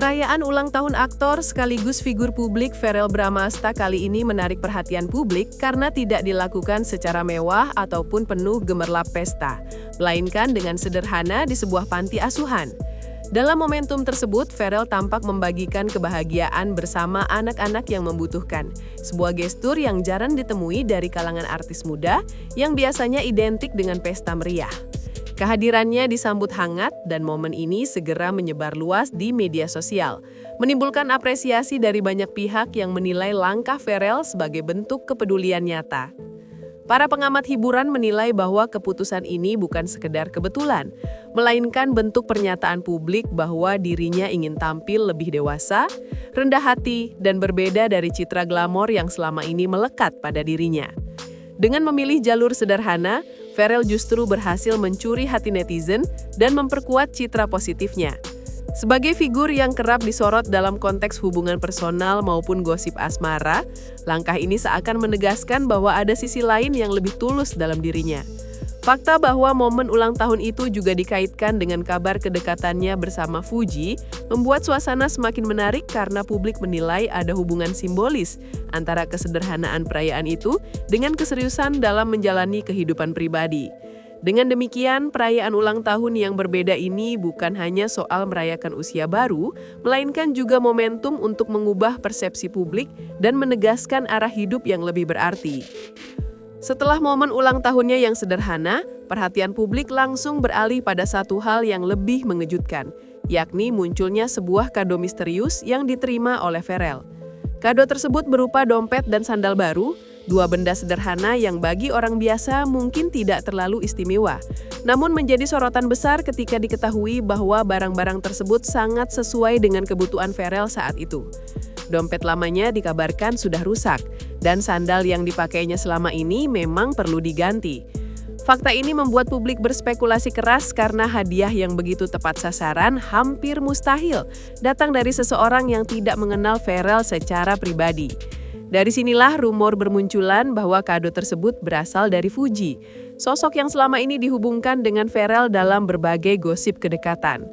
Perayaan ulang tahun aktor sekaligus figur publik Verrell Bramasta kali ini menarik perhatian publik karena tidak dilakukan secara mewah ataupun penuh gemerlap pesta, melainkan dengan sederhana di sebuah panti asuhan. Dalam momentum tersebut, Verrell tampak membagikan kebahagiaan bersama anak-anak yang membutuhkan, sebuah gestur yang jarang ditemui dari kalangan artis muda yang biasanya identik dengan pesta meriah. Kehadirannya disambut hangat dan momen ini segera menyebar luas di media sosial, menimbulkan apresiasi dari banyak pihak yang menilai langkah Verrell sebagai bentuk kepedulian nyata. Para pengamat hiburan menilai bahwa keputusan ini bukan sekedar kebetulan, melainkan bentuk pernyataan publik bahwa dirinya ingin tampil lebih dewasa, rendah hati, dan berbeda dari citra glamor yang selama ini melekat pada dirinya. Dengan memilih jalur sederhana, Verrell justru berhasil mencuri hati netizen dan memperkuat citra positifnya. Sebagai figur yang kerap disorot dalam konteks hubungan personal maupun gosip asmara, langkah ini seakan menegaskan bahwa ada sisi lain yang lebih tulus dalam dirinya. Fakta bahwa momen ulang tahun itu juga dikaitkan dengan kabar kedekatannya bersama Fuji membuat suasana semakin menarik karena publik menilai ada hubungan simbolis antara kesederhanaan perayaan itu dengan keseriusan dalam menjalani kehidupan pribadi. Dengan demikian, perayaan ulang tahun yang berbeda ini bukan hanya soal merayakan usia baru, melainkan juga momentum untuk mengubah persepsi publik dan menegaskan arah hidup yang lebih berarti. Setelah momen ulang tahunnya yang sederhana, perhatian publik langsung beralih pada satu hal yang lebih mengejutkan, yakni munculnya sebuah kado misterius yang diterima oleh Verrell. Kado tersebut berupa dompet dan sandal baru, dua benda sederhana yang bagi orang biasa mungkin tidak terlalu istimewa. Namun menjadi sorotan besar ketika diketahui bahwa barang-barang tersebut sangat sesuai dengan kebutuhan Verrell saat itu. Dompet lamanya dikabarkan sudah rusak, dan sandal yang dipakainya selama ini memang perlu diganti. Fakta ini membuat publik berspekulasi keras karena hadiah yang begitu tepat sasaran hampir mustahil datang dari seseorang yang tidak mengenal Verrell secara pribadi. Dari sinilah rumor bermunculan bahwa kado tersebut berasal dari Fuji, sosok yang selama ini dihubungkan dengan Verrell dalam berbagai gosip kedekatan.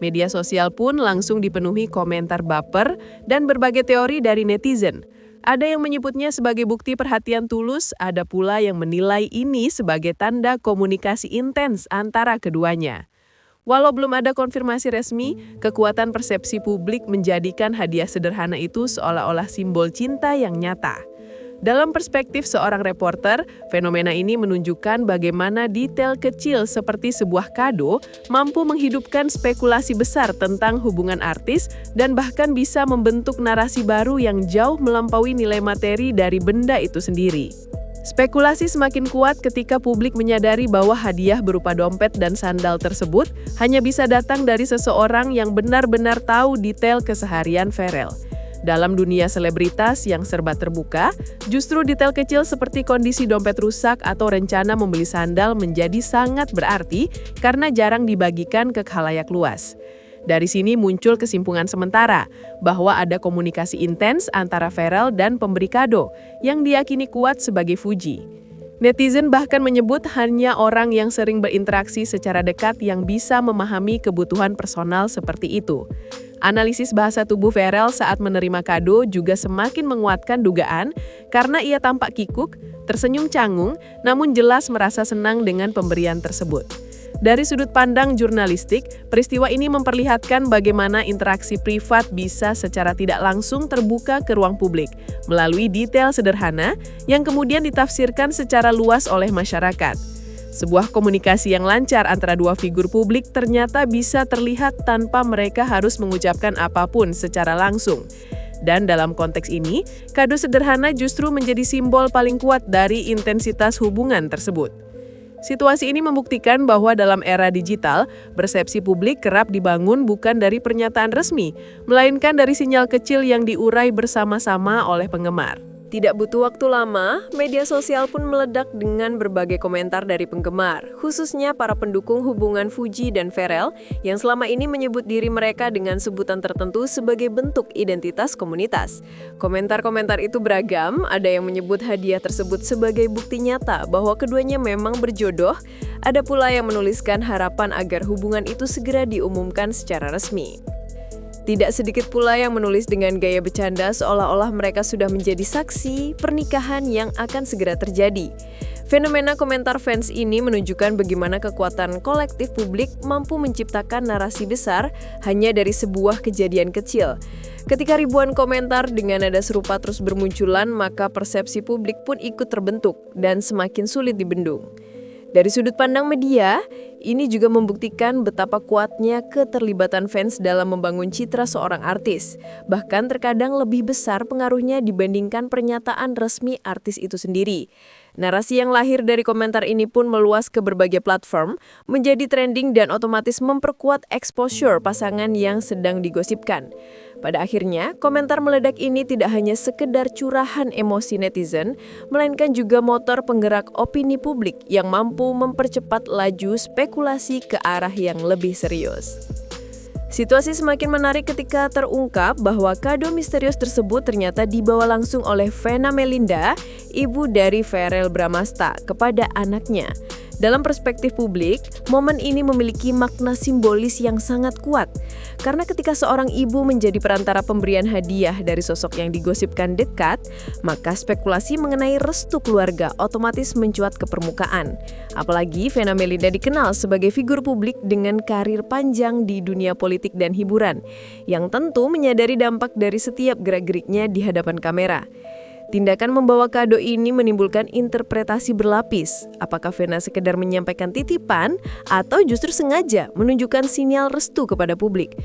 Media sosial pun langsung dipenuhi komentar baper dan berbagai teori dari netizen. Ada yang menyebutnya sebagai bukti perhatian tulus, ada pula yang menilai ini sebagai tanda komunikasi intens antara keduanya. Walau belum ada konfirmasi resmi, kekuatan persepsi publik menjadikan hadiah sederhana itu seolah-olah simbol cinta yang nyata. Dalam perspektif seorang reporter, fenomena ini menunjukkan bagaimana detail kecil seperti sebuah kado mampu menghidupkan spekulasi besar tentang hubungan artis dan bahkan bisa membentuk narasi baru yang jauh melampaui nilai materi dari benda itu sendiri. Spekulasi semakin kuat ketika publik menyadari bahwa hadiah berupa dompet dan sandal tersebut hanya bisa datang dari seseorang yang benar-benar tahu detail keseharian Verrell. Dalam dunia selebritas yang serba terbuka, justru detail kecil seperti kondisi dompet rusak atau rencana membeli sandal menjadi sangat berarti karena jarang dibagikan ke khalayak luas. Dari sini muncul kesimpulan sementara bahwa ada komunikasi intens antara Verrell dan pemberi kado yang diyakini kuat sebagai Fuji. Netizen bahkan menyebut hanya orang yang sering berinteraksi secara dekat yang bisa memahami kebutuhan personal seperti itu. Analisis bahasa tubuh Verrell saat menerima kado juga semakin menguatkan dugaan karena ia tampak kikuk, tersenyum canggung, namun jelas merasa senang dengan pemberian tersebut. Dari sudut pandang jurnalistik, peristiwa ini memperlihatkan bagaimana interaksi privat bisa secara tidak langsung terbuka ke ruang publik melalui detail sederhana yang kemudian ditafsirkan secara luas oleh masyarakat. Sebuah komunikasi yang lancar antara dua figur publik ternyata bisa terlihat tanpa mereka harus mengucapkan apapun secara langsung. Dan dalam konteks ini, kado sederhana justru menjadi simbol paling kuat dari intensitas hubungan tersebut. Situasi ini membuktikan bahwa dalam era digital, persepsi publik kerap dibangun bukan dari pernyataan resmi, melainkan dari sinyal kecil yang diurai bersama-sama oleh penggemar. Tidak butuh waktu lama, media sosial pun meledak dengan berbagai komentar dari penggemar, khususnya para pendukung hubungan Fuji dan Verrell yang selama ini menyebut diri mereka dengan sebutan tertentu sebagai bentuk identitas komunitas. Komentar-komentar itu beragam, ada yang menyebut hadiah tersebut sebagai bukti nyata bahwa keduanya memang berjodoh, ada pula yang menuliskan harapan agar hubungan itu segera diumumkan secara resmi. Tidak sedikit pula yang menulis dengan gaya bercanda seolah-olah mereka sudah menjadi saksi pernikahan yang akan segera terjadi. Fenomena komentar fans ini menunjukkan bagaimana kekuatan kolektif publik mampu menciptakan narasi besar hanya dari sebuah kejadian kecil. Ketika ribuan komentar dengan nada serupa terus bermunculan, maka persepsi publik pun ikut terbentuk dan semakin sulit dibendung. Dari sudut pandang media, ini juga membuktikan betapa kuatnya keterlibatan fans dalam membangun citra seorang artis. Bahkan terkadang lebih besar pengaruhnya dibandingkan pernyataan resmi artis itu sendiri. Narasi yang lahir dari komentar ini pun meluas ke berbagai platform, menjadi trending dan otomatis memperkuat exposure pasangan yang sedang digosipkan. Pada akhirnya, komentar meledak ini tidak hanya sekedar curahan emosi netizen, melainkan juga motor penggerak opini publik yang mampu mempercepat laju spekulasi ke arah yang lebih serius. Situasi semakin menarik ketika terungkap bahwa kado misterius tersebut ternyata dibawa langsung oleh Vena Melinda, ibu dari Verrell Bramasta, kepada anaknya. Dalam perspektif publik, momen ini memiliki makna simbolis yang sangat kuat. Karena ketika seorang ibu menjadi perantara pemberian hadiah dari sosok yang digosipkan dekat, maka spekulasi mengenai restu keluarga otomatis mencuat ke permukaan. Apalagi Vena Melinda dikenal sebagai figur publik dengan karir panjang di dunia politik dan hiburan, yang tentu menyadari dampak dari setiap gerak-geriknya di hadapan kamera. Tindakan membawa kado ini menimbulkan interpretasi berlapis. Apakah Vena sekedar menyampaikan titipan atau justru sengaja menunjukkan sinyal restu kepada publik?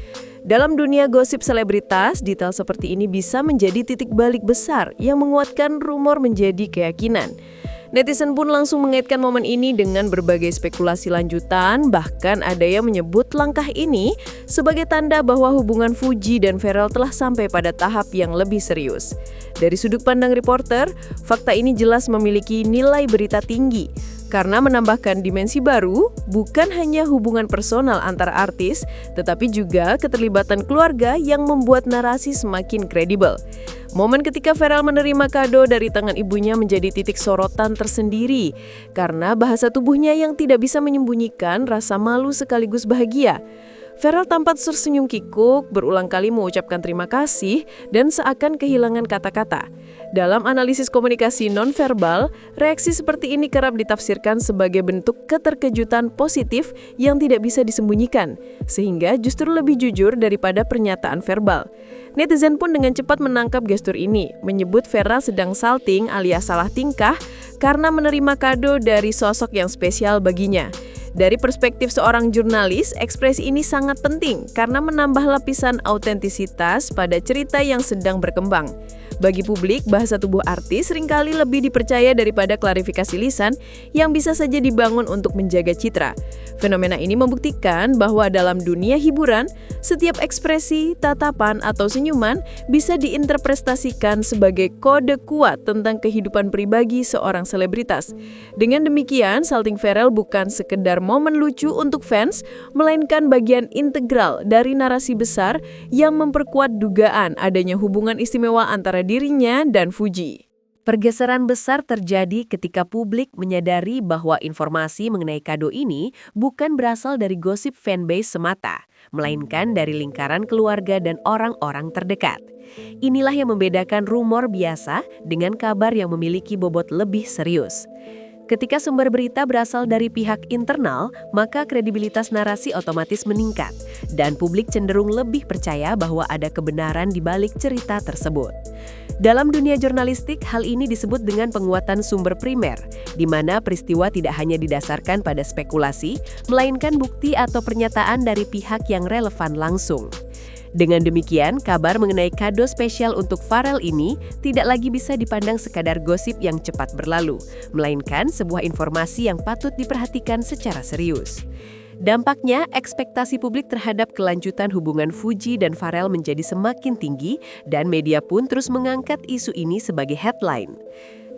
Dalam dunia gosip selebritas, detail seperti ini bisa menjadi titik balik besar yang menguatkan rumor menjadi keyakinan. Netizen pun langsung mengaitkan momen ini dengan berbagai spekulasi lanjutan, bahkan ada yang menyebut langkah ini sebagai tanda bahwa hubungan Fuji dan Verrell telah sampai pada tahap yang lebih serius. Dari sudut pandang reporter, fakta ini jelas memiliki nilai berita tinggi, karena menambahkan dimensi baru, bukan hanya hubungan personal antar artis, tetapi juga keterlibatan keluarga yang membuat narasi semakin kredibel. Momen ketika Verrell menerima kado dari tangan ibunya menjadi titik sorotan tersendiri, karena bahasa tubuhnya yang tidak bisa menyembunyikan rasa malu sekaligus bahagia. Verrell tampak tersenyum kikuk, berulang kali mengucapkan terima kasih, dan seakan kehilangan kata-kata. Dalam analisis komunikasi nonverbal, reaksi seperti ini kerap ditafsirkan sebagai bentuk keterkejutan positif yang tidak bisa disembunyikan, sehingga justru lebih jujur daripada pernyataan verbal. Netizen pun dengan cepat menangkap gestur ini, menyebut Verrell sedang salting alias salah tingkah karena menerima kado dari sosok yang spesial baginya. Dari perspektif seorang jurnalis, ekspresi ini sangat penting karena menambah lapisan autentisitas pada cerita yang sedang berkembang. Bagi publik, bahasa tubuh artis seringkali lebih dipercaya daripada klarifikasi lisan yang bisa saja dibangun untuk menjaga citra. Fenomena ini membuktikan bahwa dalam dunia hiburan, setiap ekspresi, tatapan, atau senyuman bisa diinterpretasikan sebagai kode kuat tentang kehidupan pribadi seorang selebritas. Dengan demikian, salting Verrell bukan sekedar momen lucu untuk fans, melainkan bagian integral dari narasi besar yang memperkuat dugaan adanya hubungan istimewa antara dirinya dan Fuji. Pergeseran besar terjadi ketika publik menyadari bahwa informasi mengenai kado ini bukan berasal dari gosip fanbase semata, melainkan dari lingkaran keluarga dan orang-orang terdekat. Inilah yang membedakan rumor biasa dengan kabar yang memiliki bobot lebih serius. Ketika sumber berita berasal dari pihak internal, maka kredibilitas narasi otomatis meningkat, dan publik cenderung lebih percaya bahwa ada kebenaran di balik cerita tersebut. Dalam dunia jurnalistik, hal ini disebut dengan penguatan sumber primer, di mana peristiwa tidak hanya didasarkan pada spekulasi, melainkan bukti atau pernyataan dari pihak yang relevan langsung. Dengan demikian, kabar mengenai kado spesial untuk Verrell ini tidak lagi bisa dipandang sekadar gosip yang cepat berlalu, melainkan sebuah informasi yang patut diperhatikan secara serius. Dampaknya, ekspektasi publik terhadap kelanjutan hubungan Fuji dan Verrell menjadi semakin tinggi dan media pun terus mengangkat isu ini sebagai headline.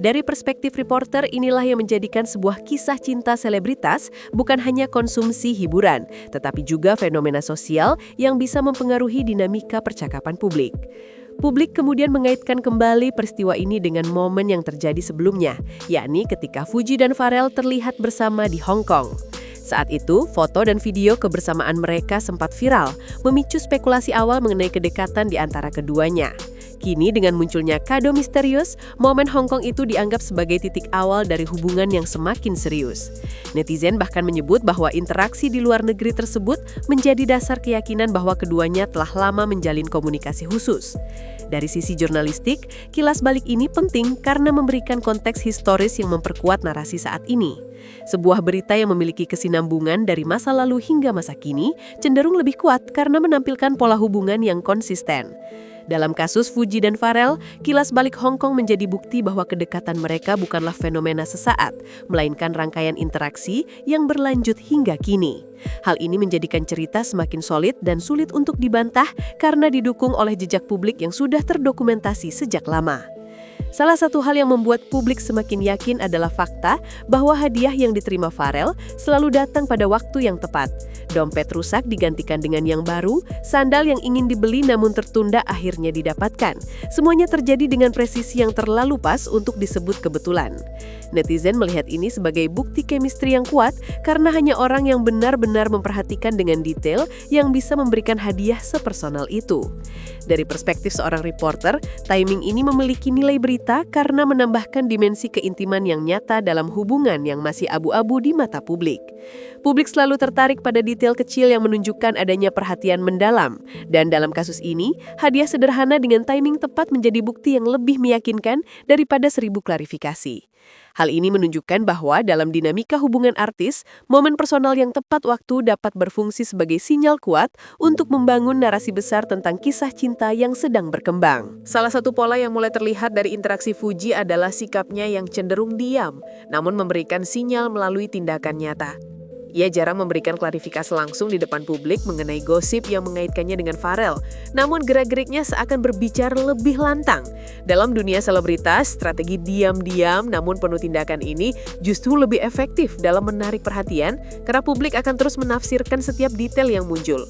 Dari perspektif reporter, inilah yang menjadikan sebuah kisah cinta selebritas bukan hanya konsumsi hiburan, tetapi juga fenomena sosial yang bisa mempengaruhi dinamika percakapan publik. Publik kemudian mengaitkan kembali peristiwa ini dengan momen yang terjadi sebelumnya, yakni ketika Fuji dan Verrell terlihat bersama di Hong Kong. Saat itu, foto dan video kebersamaan mereka sempat viral, memicu spekulasi awal mengenai kedekatan di antara keduanya. Kini dengan munculnya kado misterius, momen Hong Kong itu dianggap sebagai titik awal dari hubungan yang semakin serius. Netizen bahkan menyebut bahwa interaksi di luar negeri tersebut menjadi dasar keyakinan bahwa keduanya telah lama menjalin komunikasi khusus. Dari sisi jurnalistik, kilas balik ini penting karena memberikan konteks historis yang memperkuat narasi saat ini. Sebuah berita yang memiliki kesinambungan dari masa lalu hingga masa kini cenderung lebih kuat karena menampilkan pola hubungan yang konsisten. Dalam kasus Fuji dan Pharrell, kilas balik Hong Kong menjadi bukti bahwa kedekatan mereka bukanlah fenomena sesaat, melainkan rangkaian interaksi yang berlanjut hingga kini. Hal ini menjadikan cerita semakin solid dan sulit untuk dibantah karena didukung oleh jejak publik yang sudah terdokumentasi sejak lama. Salah satu hal yang membuat publik semakin yakin adalah fakta bahwa hadiah yang diterima Pharrell selalu datang pada waktu yang tepat. Dompet rusak digantikan dengan yang baru, sandal yang ingin dibeli namun tertunda akhirnya didapatkan. Semuanya terjadi dengan presisi yang terlalu pas untuk disebut kebetulan. Netizen melihat ini sebagai bukti chemistry yang kuat karena hanya orang yang benar-benar memperhatikan dengan detail yang bisa memberikan hadiah sepersonal itu. Dari perspektif seorang reporter, timing ini memiliki nilai berita karena menambahkan dimensi keintiman yang nyata dalam hubungan yang masih abu-abu di mata publik. Publik selalu tertarik pada detail kecil yang menunjukkan adanya perhatian mendalam. Dan dalam kasus ini, hadiah sederhana dengan timing tepat menjadi bukti yang lebih meyakinkan daripada 1000 klarifikasi. Hal ini menunjukkan bahwa dalam dinamika hubungan artis, momen personal yang tepat waktu dapat berfungsi sebagai sinyal kuat untuk membangun narasi besar tentang kisah cinta yang sedang berkembang. Salah satu pola yang mulai terlihat dari interaksi Fuji adalah sikapnya yang cenderung diam, namun memberikan sinyal melalui tindakan nyata. Ia jarang memberikan klarifikasi langsung di depan publik mengenai gosip yang mengaitkannya dengan Pharrell, namun gerak-geriknya seakan berbicara lebih lantang. Dalam dunia selebritas, strategi diam-diam namun penuh tindakan ini justru lebih efektif dalam menarik perhatian karena publik akan terus menafsirkan setiap detail yang muncul.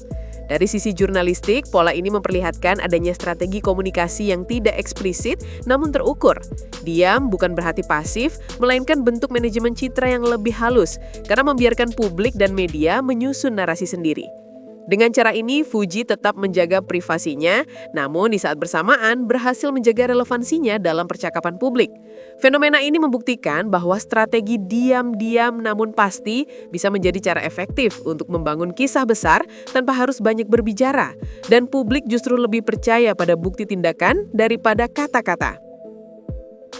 Dari sisi jurnalistik, pola ini memperlihatkan adanya strategi komunikasi yang tidak eksplisit namun terukur. Diam bukan berarti pasif, melainkan bentuk manajemen citra yang lebih halus karena membiarkan publik dan media menyusun narasi sendiri. Dengan cara ini, Fuji tetap menjaga privasinya, namun di saat bersamaan berhasil menjaga relevansinya dalam percakapan publik. Fenomena ini membuktikan bahwa strategi diam-diam namun pasti bisa menjadi cara efektif untuk membangun kisah besar tanpa harus banyak berbicara, dan publik justru lebih percaya pada bukti tindakan daripada kata-kata.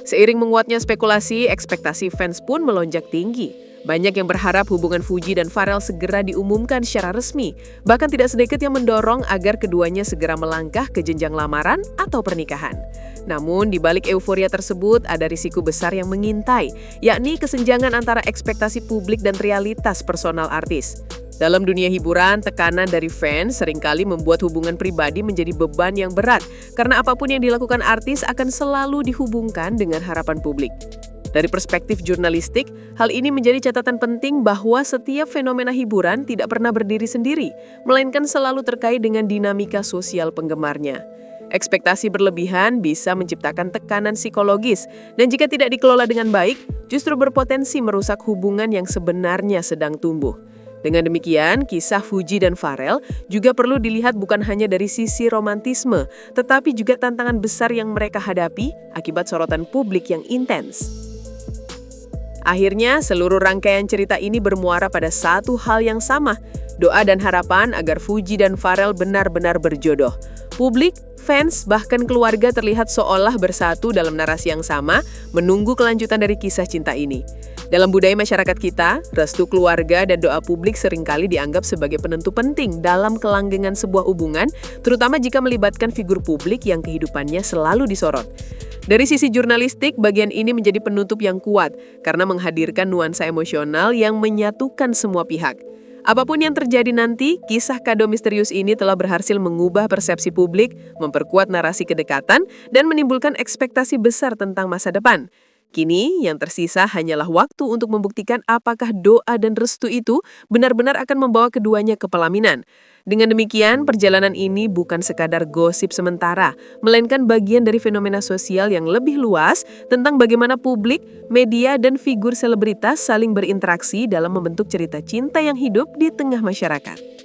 Seiring menguatnya spekulasi, ekspektasi fans pun melonjak tinggi. Banyak yang berharap hubungan Fuji dan Pharrell segera diumumkan secara resmi. Bahkan tidak sedikit yang mendorong agar keduanya segera melangkah ke jenjang lamaran atau pernikahan. Namun, di balik euforia tersebut ada risiko besar yang mengintai, yakni kesenjangan antara ekspektasi publik dan realitas personal artis. Dalam dunia hiburan, tekanan dari fans seringkali membuat hubungan pribadi menjadi beban yang berat, karena apapun yang dilakukan artis akan selalu dihubungkan dengan harapan publik. Dari perspektif jurnalistik, hal ini menjadi catatan penting bahwa setiap fenomena hiburan tidak pernah berdiri sendiri, melainkan selalu terkait dengan dinamika sosial penggemarnya. Ekspektasi berlebihan bisa menciptakan tekanan psikologis, dan jika tidak dikelola dengan baik, justru berpotensi merusak hubungan yang sebenarnya sedang tumbuh. Dengan demikian, kisah Fuji dan Pharrell juga perlu dilihat bukan hanya dari sisi romantisme, tetapi juga tantangan besar yang mereka hadapi akibat sorotan publik yang intens. Akhirnya, seluruh rangkaian cerita ini bermuara pada satu hal yang sama, doa dan harapan agar Fuji dan Pharrell benar-benar berjodoh. Publik, fans, bahkan keluarga terlihat seolah bersatu dalam narasi yang sama, menunggu kelanjutan dari kisah cinta ini. Dalam budaya masyarakat kita, restu keluarga dan doa publik seringkali dianggap sebagai penentu penting dalam kelanggengan sebuah hubungan, terutama jika melibatkan figur publik yang kehidupannya selalu disorot. Dari sisi jurnalistik, bagian ini menjadi penutup yang kuat karena menghadirkan nuansa emosional yang menyatukan semua pihak. Apapun yang terjadi nanti, kisah kado misterius ini telah berhasil mengubah persepsi publik, memperkuat narasi kedekatan, dan menimbulkan ekspektasi besar tentang masa depan. Kini, yang tersisa hanyalah waktu untuk membuktikan apakah doa dan restu itu benar-benar akan membawa keduanya ke pelaminan. Dengan demikian, perjalanan ini bukan sekadar gosip sementara, melainkan bagian dari fenomena sosial yang lebih luas tentang bagaimana publik, media, dan figur selebritas saling berinteraksi dalam membentuk cerita cinta yang hidup di tengah masyarakat.